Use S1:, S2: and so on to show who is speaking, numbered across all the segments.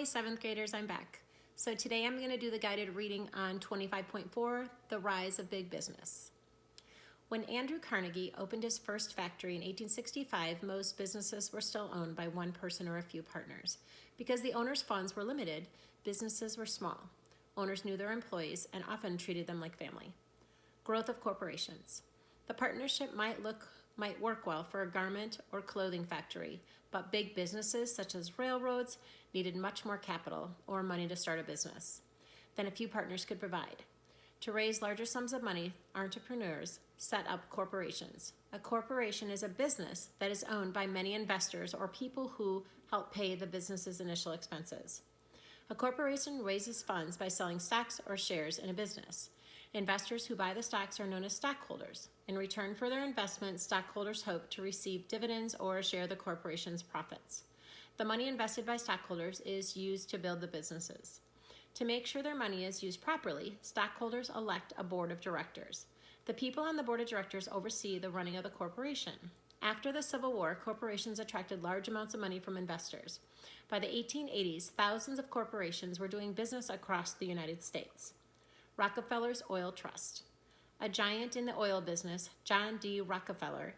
S1: 7th graders, I'm back. So today I'm going to do the guided reading on 25.4, The Rise of Big Business. When Andrew Carnegie opened his first factory in 1865, most businesses were still owned by one person or a few partners. Because the owner's funds were limited, businesses were small. Owners knew their employees and often treated them like family. Growth of corporations. The partnership might work well for a garment or clothing factory, but big businesses such as railroads needed much more capital or money to start a business than a few partners could provide. To raise larger sums of money, entrepreneurs set up corporations. A corporation is a business that is owned by many investors or people who help pay the business's initial expenses. A corporation raises funds by selling stocks or shares in a business. Investors who buy the stocks are known as stockholders. In return for their investment, stockholders hope to receive dividends or share the corporation's profits. The money invested by stockholders is used to build the businesses. To make sure their money is used properly, stockholders elect a board of directors. The people on the board of directors oversee the running of the corporation. After the Civil War, corporations attracted large amounts of money from investors. By the 1880s, thousands of corporations were doing business across the United States. Rockefeller's Oil Trust. A giant in the oil business, John D. Rockefeller,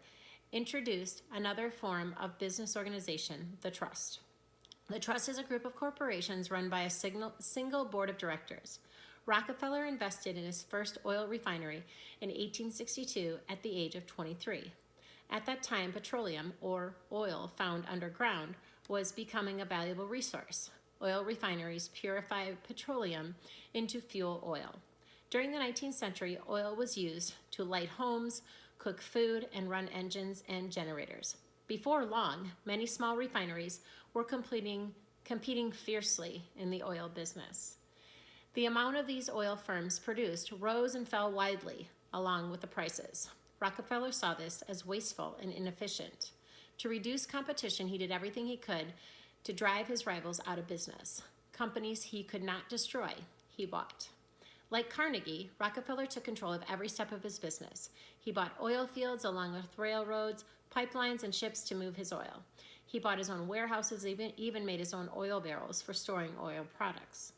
S1: introduced another form of business organization, the trust. The trust is a group of corporations run by a single board of directors. Rockefeller invested in his first oil refinery in 1862 at the age of 23. At that time, petroleum, or oil found underground, was becoming a valuable resource. Oil refineries purify petroleum into fuel oil. During the 19th century, oil was used to light homes, cook food, and run engines and generators. Before long, many small refineries were competing fiercely in the oil business. The amount of these oil firms produced rose and fell widely along with the prices. Rockefeller saw this as wasteful and inefficient. To reduce competition, he did everything he could to drive his rivals out of business. Companies he could not destroy, he bought. Like Carnegie, Rockefeller took control of every step of his business. He bought oil fields along with railroads, pipelines, and ships to move his oil. He bought his own warehouses, even made his own oil barrels for storing oil products.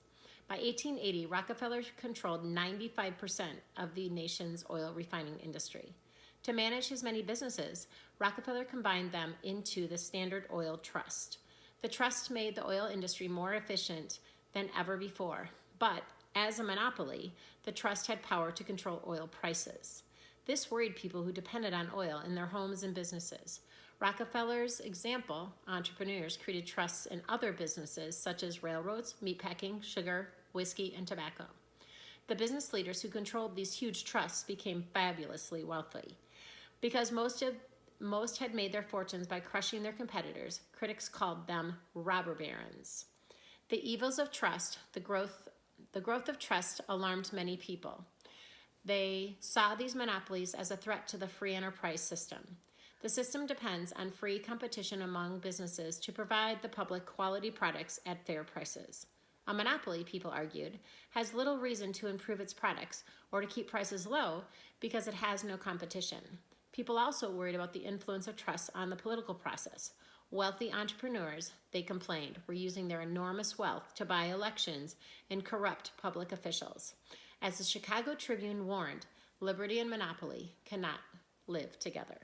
S1: By 1880, Rockefeller controlled 95% of the nation's oil refining industry. To manage his many businesses, Rockefeller combined them into the Standard Oil Trust. The trust made the oil industry more efficient than ever before, but as a monopoly, the trust had power to control oil prices. This worried people who depended on oil in their homes and businesses. Rockefeller's example, entrepreneurs created trusts in other businesses such as railroads, meatpacking, sugar, whiskey, and tobacco. The business leaders who controlled these huge trusts became fabulously wealthy. Because most had made their fortunes by crushing their competitors, critics called them robber barons. The evils of trust, the growth of trust alarmed many people. They saw these monopolies as a threat to the free enterprise system. The system depends on free competition among businesses to provide the public quality products at fair prices. A monopoly, people argued, has little reason to improve its products or to keep prices low because it has no competition. People also worried about the influence of trust on the political process. Wealthy entrepreneurs, they complained, were using their enormous wealth to buy elections and corrupt public officials. As the Chicago Tribune warned, liberty and monopoly cannot live together.